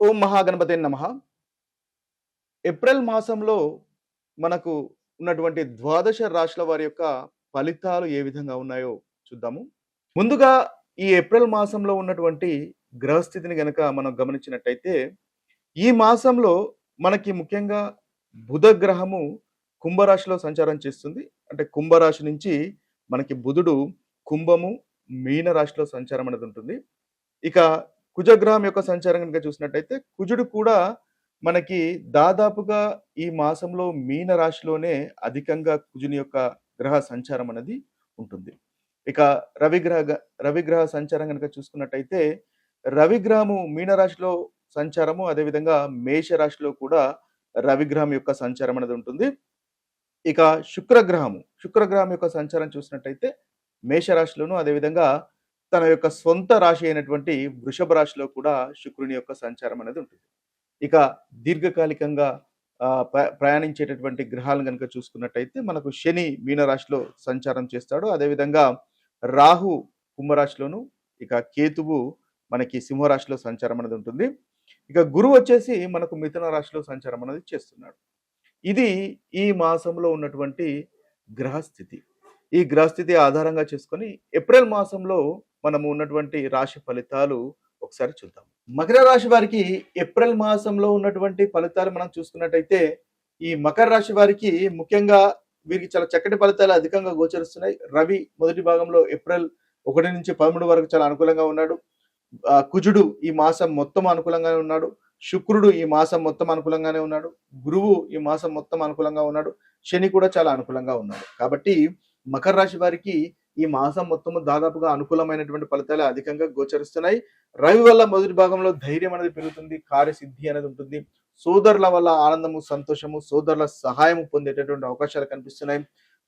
ఓం మహాగణపతే నమః. ఏప్రిల్ మాసంలో మనకు ఉన్నటువంటి ద్వాదశ రాశుల వారి యొక్క ఫలితాలు ఏ విధంగా ఉన్నాయో చూద్దాము. ముందుగా ఈ ఏప్రిల్ మాసంలో ఉన్నటువంటి గ్రహస్థితిని గనక మనం గమనించినట్టయితే, ఈ మాసంలో మనకి ముఖ్యంగా బుధ గ్రహము కుంభరాశిలో సంచారం చేస్తుంది. అంటే కుంభరాశి నుంచి మనకి బుధుడు కుంభము, మీన రాశిలో సంచారం అనేది ఉంటుంది. ఇక కుజగ్రహం యొక్క సంచారం గనుక చూసినట్టయితే, కుజుడు కూడా మనకి దాదాపుగా ఈ మాసంలో మీన రాశిలోనే అధికంగా కుజుని యొక్క గ్రహ సంచారం అనేది ఉంటుంది. ఇక రవిగ్రహ సంచారం గనుక చూసుకున్నట్టయితే, రవిగ్రహము మీన రాశిలో సంచారము, అదేవిధంగా మేష రాశిలో కూడా రవిగ్రహం యొక్క సంచారం అనేది ఉంటుంది. ఇక శుక్రగ్రహం యొక్క సంచారం చూసినట్టయితే మేషరాశిలోను, అదేవిధంగా తన యొక్క సొంత రాశి అయినటువంటి వృషభ రాశిలో కూడా శుక్రుని యొక్క సంచారం అనేది ఉంటుంది. ఇక దీర్ఘకాలికంగా ప్రయాణించేటటువంటి గ్రహాలను గనుక చూసుకున్నట్టయితే మనకు శని మీనరాశిలో సంచారం చేస్తాడు. అదేవిధంగా రాహు కుంభరాశిలోను, ఇక కేతువు మనకి సింహరాశిలో సంచారం అనేది ఉంటుంది. ఇక గురువు వచ్చేసి మనకు మిథున రాశిలో సంచారం అనేది చేస్తున్నాడు. ఇది ఈ మాసంలో ఉన్నటువంటి గ్రహస్థితి. ఈ గ్రహస్థితి ఆధారంగా చేసుకొని ఏప్రిల్ మాసంలో మనము ఉన్నటువంటి రాశి ఫలితాలు ఒకసారి చూద్దాం. మకర రాశి వారికి ఏప్రిల్ మాసంలో ఉన్నటువంటి ఫలితాలు మనం చూసుకున్నట్టయితే, ఈ మకర రాశి వారికి ముఖ్యంగా వీరికి చాలా చక్కటి ఫలితాలు అధికంగా గోచరిస్తున్నాయి. రవి మొదటి భాగంలో ఏప్రిల్ 1 నుంచి 13 వరకు చాలా అనుకూలంగా ఉన్నాడు. కుజుడు ఈ మాసం మొత్తం అనుకూలంగానే ఉన్నాడు. శుక్రుడు ఈ మాసం మొత్తం అనుకూలంగానే ఉన్నాడు. గురువు ఈ మాసం మొత్తం అనుకూలంగా ఉన్నాడు. శని కూడా చాలా అనుకూలంగా ఉన్నాడు. కాబట్టి మకర రాశి వారికి ఈ మాసం మొత్తము దాదాపుగా అనుకూలమైనటువంటి ఫలితాలు అధికంగా గోచరిస్తున్నాయి. రవి వల్ల మొదటి భాగంలో ధైర్యం అనేది పెరుగుతుంది, కార్యసిద్ధి అనేది ఉంటుంది. సోదరుల వల్ల ఆనందము, సంతోషము, సోదరుల సహాయము పొందేటటువంటి అవకాశాలు కనిపిస్తున్నాయి.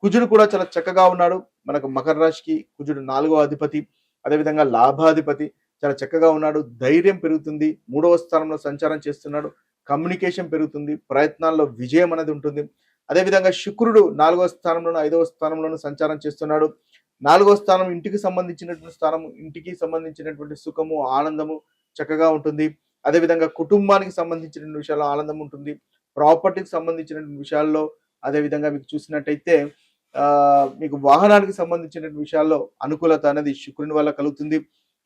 కుజుడు కూడా చాలా చక్కగా ఉన్నాడు. మనకు మకర రాశికి కుజుడు 4వ అధిపతి, అదేవిధంగా లాభాధిపతి. చాలా చక్కగా ఉన్నాడు. ధైర్యం పెరుగుతుంది. 3వ స్థానంలో సంచారం చేస్తున్నాడు. కమ్యూనికేషన్ పెరుగుతుంది. ప్రయత్నాల్లో విజయం అనేది ఉంటుంది. అదేవిధంగా శుక్రుడు 4వ స్థానంలోను, 5వ స్థానంలోను సంచారం చేస్తున్నాడు. 4వ స్థానం ఇంటికి సంబంధించినటువంటి స్థానము. ఇంటికి సంబంధించినటువంటి సుఖము, ఆనందము చక్కగా ఉంటుంది. అదేవిధంగా కుటుంబానికి సంబంధించిన విషయాల్లో ఆనందం ఉంటుంది. ప్రాపర్టీకి సంబంధించిన విషయాల్లో, అదేవిధంగా మీకు చూసినట్టయితే మీకు వాహనానికి సంబంధించిన విషయాల్లో అనుకూలత అనేది శుక్రుని వల్ల కలుగుతుంది.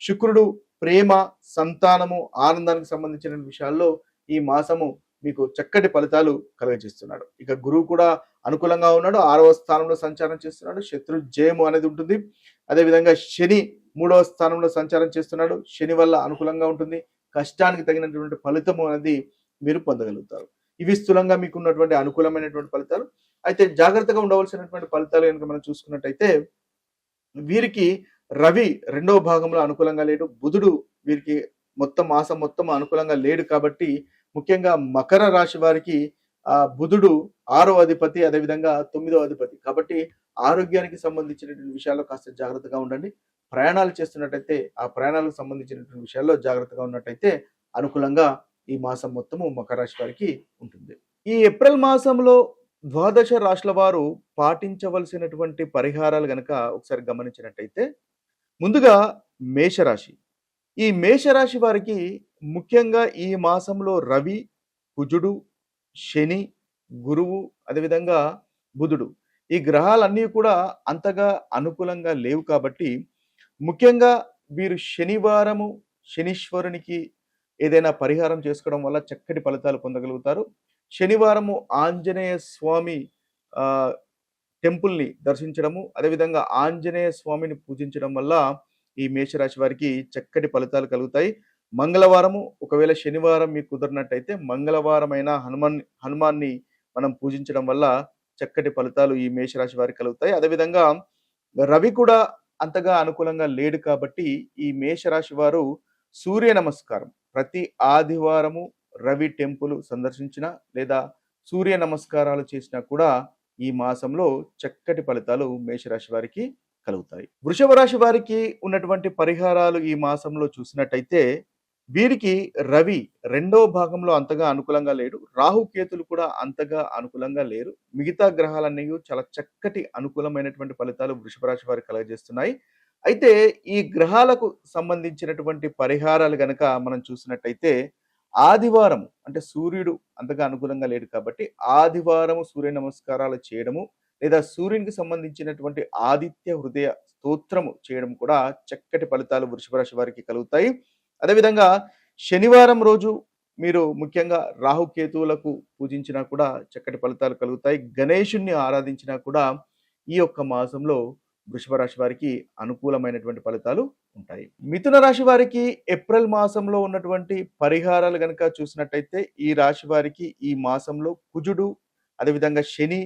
శుక్రుడు ప్రేమ, సంతానము, ఆనందానికి సంబంధించిన విషయాల్లో ఈ మాసము మీకు చక్కటి ఫలితాలు కలుగజేస్తున్నాడు. ఇక గురువు కూడా అనుకూలంగా ఉన్నాడు. 6వ స్థానంలో సంచారం చేస్తున్నాడు. శత్రు జయము అనేది ఉంటుంది. అదేవిధంగా శని 3వ స్థానంలో సంచారం చేస్తున్నాడు. శని వల్ల అనుకూలంగా ఉంటుంది. కష్టానికి తగినటువంటి ఫలితము అనేది మీరు పొందగలుగుతారు. ఇవి స్థూలంగా మీకు ఉన్నటువంటి అనుకూలమైనటువంటి ఫలితాలు. అయితే జాగ్రత్తగా ఉండవలసినటువంటి ఫలితాలు కనుక మనం చూసుకున్నట్టయితే, వీరికి రవి 2వ భాగంలో అనుకూలంగా లేడు. బుధుడు వీరికి మాసం మొత్తం అనుకూలంగా లేడు. కాబట్టి ముఖ్యంగా మకర రాశి వారికి బుధుడు 6వ అధిపతి, అదేవిధంగా 9వ అధిపతి. కాబట్టి ఆరోగ్యానికి సంబంధించినటువంటి విషయాల్లో కాస్త జాగ్రత్తగా ఉండండి. ప్రయాణాలు చేస్తున్నట్టయితే ఆ ప్రయాణాలకు సంబంధించినటువంటి విషయాల్లో జాగ్రత్తగా ఉన్నట్టయితే అనుకూలంగా ఈ మాసం మొత్తము మకర రాశి వారికి ఉంటుంది. ఈ ఏప్రిల్ మాసంలో ద్వాదశ రాశుల వారు పాటించవలసినటువంటి పరిహారాలు గనక ఒకసారి గమనించినట్టయితే, ముందుగా మేషరాశి. ఈ మేషరాశి వారికి ముఖ్యంగా ఈ మాసంలో రవి, కుజుడు, శని, గురువు, అదేవిధంగా బుధుడు, ఈ గ్రహాలన్నీ కూడా అంతగా అనుకూలంగా లేవు. కాబట్టి ముఖ్యంగా వీరు శనివారము శనీశ్వరునికి ఏదైనా పరిహారం చేసుకోవడం వల్ల చక్కటి ఫలితాలు పొందగలుగుతారు. శనివారము ఆంజనేయ స్వామి టెంపుల్ని దర్శించడము, అదేవిధంగా ఆంజనేయ స్వామిని పూజించడం వల్ల ఈ మేషరాశి వారికి చక్కటి ఫలితాలు కలుగుతాయి. మంగళవారము, ఒకవేళ శనివారం మీకు కుదిరినట్టయితే మంగళవారమైన హనుమాన్ని మనం పూజించడం వల్ల చక్కటి ఫలితాలు ఈ మేషరాశి వారికి కలుగుతాయి. అదేవిధంగా రవి కూడా అంతగా అనుకూలంగా లేడు. కాబట్టి ఈ మేషరాశి వారు సూర్య నమస్కారం ప్రతి ఆదివారము రవి టెంపుల్ సందర్శించిన లేదా సూర్య నమస్కారాలు చేసినా కూడా ఈ మాసంలో చక్కటి ఫలితాలు మేషరాశి వారికి కలుగుతాయి. వృషభ రాశి వారికి ఉన్నటువంటి పరిహారాలు ఈ మాసంలో చూసినట్టయితే, వీరికి రవి 2వ భాగంలో అంతగా అనుకూలంగా లేడు. రాహుకేతులు కూడా అంతగా అనుకూలంగా లేరు. మిగతా గ్రహాలన్నీ చాలా చక్కటి అనుకూలమైనటువంటి ఫలితాలు వృషభ రాశి వారికి కలుగజేస్తున్నాయి. అయితే ఈ గ్రహాలకు సంబంధించినటువంటి పరిహారాలు గనక మనం చూసినట్టయితే, ఆదివారం అంటే సూర్యుడు అంతగా అనుకూలంగా లేడు కాబట్టి ఆదివారము సూర్య నమస్కారాలు చేయడము లేదా సూర్యునికి సంబంధించినటువంటి ఆదిత్య హృదయ స్తోత్రము చేయడం కూడా చక్కటి ఫలితాలు వృషభ రాశి వారికి కలుగుతాయి. అదేవిధంగా శనివారం రోజు మీరు ముఖ్యంగా రాహుకేతువులకు పూజించినా కూడా చక్కటి ఫలితాలు కలుగుతాయి. గణేశుణ్ణి ఆరాధించినా కూడా ఈ యొక్క మాసంలో వృషభ రాశి వారికి అనుకూలమైనటువంటి ఫలితాలు ఉంటాయి. మిథున రాశి వారికి ఏప్రిల్ మాసంలో ఉన్నటువంటి పరిహారాలు గనక చూసినట్టయితే ఈ రాశి వారికి ఈ మాసంలో కుజుడు, అదేవిధంగా శని,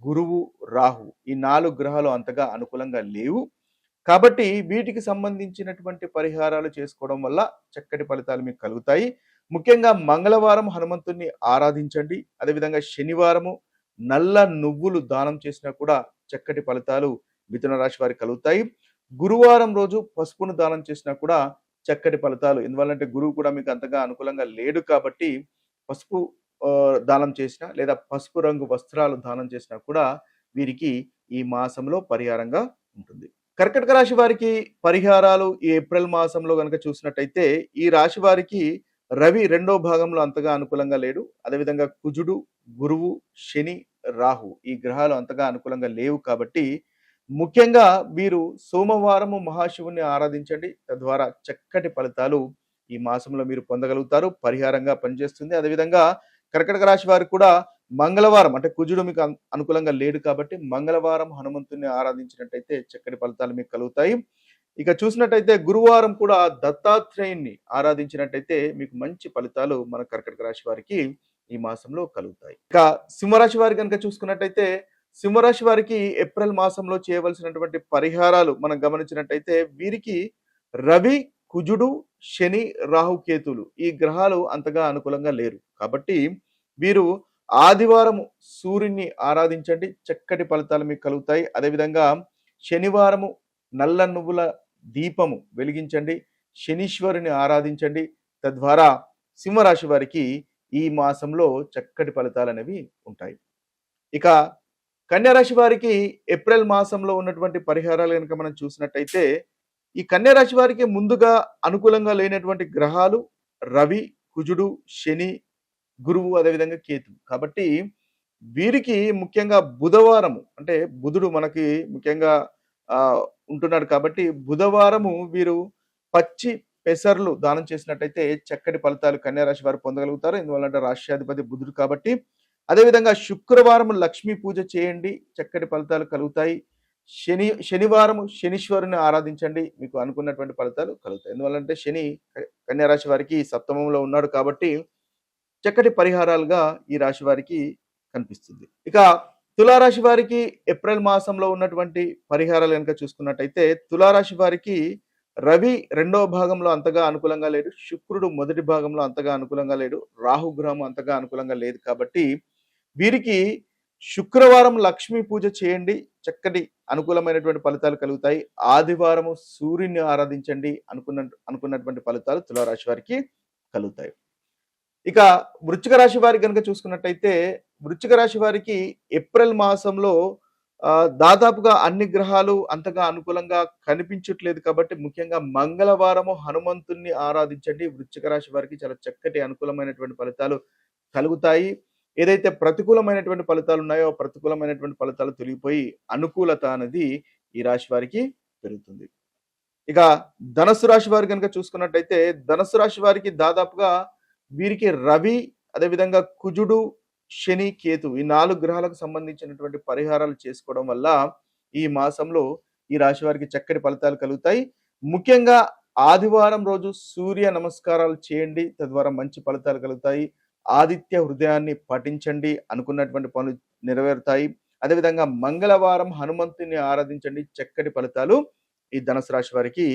గురువు, రాహు ఈ 4 గ్రహాలు అంతగా అనుకూలంగా లేవు. కాబట్టి వీటికి సంబంధించినటువంటి పరిహారాలు చేసుకోవడం వల్ల చక్కటి ఫలితాలు మీకు కలుగుతాయి. ముఖ్యంగా మంగళవారం హనుమంతుణ్ణి ఆరాధించండి. అదేవిధంగా శనివారము నల్ల నువ్వులు దానం చేసినా కూడా చక్కటి ఫలితాలు మిథున రాశి వారికి కలుగుతాయి. గురువారం రోజు పసుపును దానం చేసినా కూడా చక్కటి ఫలితాలు. ఎందువల్లంటే గురువు కూడా మీకు అంతగా అనుకూలంగా లేడు కాబట్టి పసుపు దానం చేసినా లేదా పసుపు రంగు వస్త్రాలు దానం చేసినా కూడా వీరికి ఈ మాసంలో పరిహారంగా ఉంటుంది. కర్కటక రాశి వారికి పరిహారాలు ఈ ఏప్రిల్ మాసంలో గనక చూసినట్టయితే ఈ రాశి వారికి రవి రెండో భాగంలో అంతగా అనుకూలంగా లేడు. అదేవిధంగా కుజుడు, గురువు, శని, రాహు ఈ గ్రహాలు అంతగా అనుకూలంగా లేవు కాబట్టి ముఖ్యంగా వీరు సోమవారము మహాశివుని ఆరాధించండి. తద్వారా చక్కటి ఫలితాలు ఈ మాసంలో మీరు పొందగలుగుతారు. పరిహారంగా పనిచేస్తుంది. అదేవిధంగా కర్కటక రాశి వారికి కూడా మంగళవారం అంటే కుజుడు మీకు అనుకూలంగా లేడు కాబట్టి మంగళవారం హనుమంతుని ఆరాధించినట్టయితే చక్కటి ఫలితాలు మీకు కలుగుతాయి. ఇక చూసినట్టయితే గురువారం కూడా దత్తాత్రేయుని ఆరాధించినట్టయితే మీకు మంచి ఫలితాలు మన కర్కటక రాశి వారికి ఈ మాసంలో కలుగుతాయి. ఇక సింహరాశి వారి కనుక చూసుకున్నట్టయితే సింహరాశి వారికి ఏప్రిల్ మాసంలో చేయవలసినటువంటి పరిహారాలు మనం గమనించినట్టయితే వీరికి రవి, కుజుడు, శని, రాహుకేతులు ఈ గ్రహాలు అంతగా అనుకూలంగా లేరు కాబట్టి వీరు ఆదివారం సూర్యుని ఆరాధించండి. చక్కటి ఫలితాలు మీకు కలుగుతాయి. అదేవిధంగా శనివారము నల్ల నువ్వుల దీపము వెలిగించండి. శనీశ్వరుని ఆరాధించండి. తద్వారా సింహరాశి వారికి ఈ మాసంలో చక్కటి ఫలితాలు అనేవి ఉంటాయి. ఇక కన్యా రాశి వారికి ఏప్రిల్ మాసంలో ఉన్నటువంటి పరిహారాలు కనుక మనం చూసినట్టయితే ఈ కన్యా రాశి వారికి ముందుగా అనుకూలంగా లేనటువంటి గ్రహాలు రవి, కుజుడు, శని, గురువు, అదేవిధంగా కేతు. కాబట్టి వీరికి ముఖ్యంగా బుధవారము అంటే బుధుడు మనకి ముఖ్యంగా ఉంటున్నాడు కాబట్టి బుధవారము వీరు పచ్చి పెసర్లు దానం చేసినట్టయితే చక్కటి ఫలితాలు కన్యా రాశి వారు పొందగలుగుతారు. ఎందువల్లంటే రాష్ట్రాధిపతి బుధుడు కాబట్టి. అదేవిధంగా శుక్రవారం లక్ష్మీ పూజ చేయండి. చక్కటి ఫలితాలు కలుగుతాయి. శనివారం శనీశ్వరుని ఆరాధించండి. మీకు అనుకున్నటువంటి ఫలితాలు కలుగుతాయి. ఎందువల్లంటే శని కన్యా రాశి వారికి సప్తమంలో ఉన్నాడు కాబట్టి చక్కటి పరిహారాలుగా ఈ రాశి వారికి కనిపిస్తుంది. ఇక తులారాశి వారికి ఏప్రిల్ మాసంలో ఉన్నటువంటి పరిహారాలు కనుక చూసుకున్నట్టయితే తులారాశి వారికి రవి రెండవ భాగంలో అంతగా అనుకూలంగా లేడు. శుక్రుడు మొదటి భాగంలో అంతగా అనుకూలంగా లేడు. రాహుగ్రహం అంతగా అనుకూలంగా లేదు కాబట్టి వీరికి శుక్రవారం లక్ష్మీ పూజ చేయండి. చక్కటి అనుకూలమైనటువంటి ఫలితాలు కలుగుతాయి. ఆదివారము సూర్యుని ఆరాధించండి. అనుకున్నటువంటి ఫలితాలు తులారాశి వారికి కలుగుతాయి. ఇక వృశ్చిక రాశి వారికి కనుక చూసుకున్నట్టయితే వృశ్చిక రాశి వారికి ఏప్రిల్ మాసంలో దాదాపుగా అన్ని గ్రహాలు అంతగా అనుకూలంగా కనిపించట్లేదు కాబట్టి ముఖ్యంగా మంగళవారము హనుమంతుణ్ణి ఆరాధించండి. వృశ్చిక రాశి వారికి చాలా చక్కటి అనుకూలమైనటువంటి ఫలితాలు కలుగుతాయి. ఏదైతే ప్రతికూలమైనటువంటి ఫలితాలు ఉన్నాయో ప్రతికూలమైనటువంటి ఫలితాలు తొలగిపోయి అనుకూలత అనేది ఈ రాశి వారికి పెరుగుతుంది. ఇక ధనస్సు రాశి వారి కనుక చూసుకున్నట్టయితే ధనస్సు రాశి వారికి దాదాపుగా వీరికి రవి, అదేవిధంగా కుజుడు, శని, కేతు ఈ 4 గ్రహాలకు సంబంధించినటువంటి పరిహారాలు చేసుకోవడం వల్ల ఈ మాసంలో ఈ రాశి వారికి చక్కటి ఫలితాలు కలుగుతాయి. ముఖ్యంగా ఆదివారం రోజు సూర్య నమస్కారాలు చేయండి. తద్వారా మంచి ఫలితాలు కలుగుతాయి. ఆదిత్య హృదయాన్ని పఠించండి. అనుకున్నటువంటి పనులు నెరవేరుతాయి. అదేవిధంగా మంగళవారం హనుమంతుని ఆరాధించండి. చక్కటి ఫలితాలు ఈ ధనుసు రాశి వారికి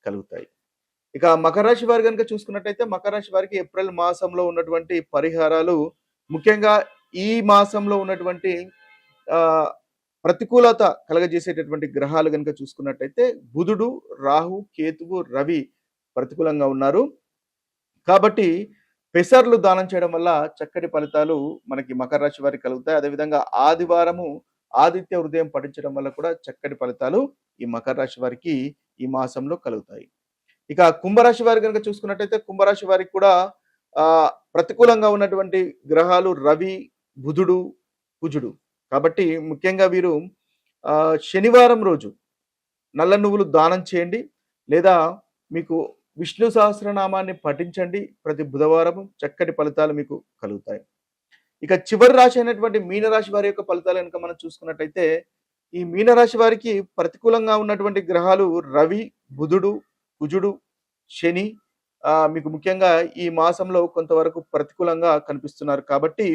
కలుగుతాయి. ఇక మకర రాశి వారు కనుక చూసుకున్నట్టయితే మకర రాశి వారికి ఏప్రిల్ మాసంలో ఉన్నటువంటి పరిహారాలు ముఖ్యంగా ఈ మాసంలో ఉన్నటువంటి ప్రతికూలత కలగజేసేటటువంటి గ్రహాలు కనుక చూసుకున్నట్టయితే బుధుడు, రాహు, కేతువు, రవి ప్రతికూలంగా ఉన్నారు. కాబట్టి పెసర్లు దానం చేయడం వల్ల చక్కటి ఫలితాలు మనకి మకర రాశి వారికి కలుగుతాయి. అదేవిధంగా ఆదివారము ఆదిత్య హృదయం పఠించడం వల్ల కూడా చక్కటి ఫలితాలు ఈ మకర రాశి వారికి ఈ మాసంలో కలుగుతాయి. ఇక కుంభరాశి వారి కనుక చూసుకున్నట్టయితే కుంభరాశి వారికి కూడా ప్రతికూలంగా ఉన్నటువంటి గ్రహాలు రవి, బుధుడు, కుజుడు. కాబట్టి ముఖ్యంగా వీరు శనివారం రోజు నల్ల నువ్వులు దానం చేయండి. లేదా మీకు విష్ణు సహస్రనామాన్ని పఠించండి. ప్రతి బుధవారము చక్కటి ఫలితాలు మీకు కలుగుతాయి. ఇక చివరి రాశి అయినటువంటి మీనరాశి వారి యొక్క ఫలితాలు గనుక మనం చూసుకున్నట్టయితే, ఈ మీనరాశి వారికి ప్రతికూలంగా ఉన్నటువంటి గ్రహాలు రవి, బుధుడు, కుజుడు, శని మీకు ముఖ్యంగా ఈ మాసంలో కొంతవరకు ప్రతికూలంగా కనిపిస్తున్నారు. కాబట్టి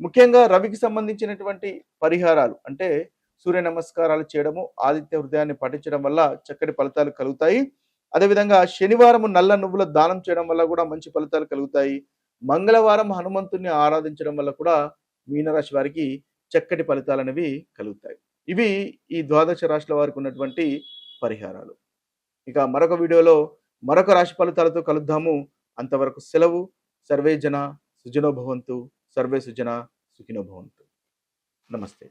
ముఖ్యంగా రవికి సంబంధించినటువంటి పరిహారాలు అంటే సూర్య నమస్కారాలు చేయడము, ఆదిత్య హృదయాన్ని పఠించడం వల్ల చక్కటి ఫలితాలు కలుగుతాయి. అదేవిధంగా శనివారం నల్ల నువ్వుల దానం చేయడం వల్ల కూడా మంచి ఫలితాలు కలుగుతాయి. మంగళవారం హనుమంతుడిని ఆరాధించడం వల్ల కూడా మీనరాశి వారికి చక్కటి ఫలితాలనేవి కలుగుతాయి. ఇవి ఈ ద్వాదశ రాశుల వారికి ఉన్నటువంటి పరిహారాలు. ఇక మరొక వీడియోలో మరొక రాశి ఫలితాలతో కలుద్దాము. అంతవరకు సెలవు. సర్వే జన సుఖినో భవంతు. సర్వే సుజన సుఖినో భవంతు. నమస్తే.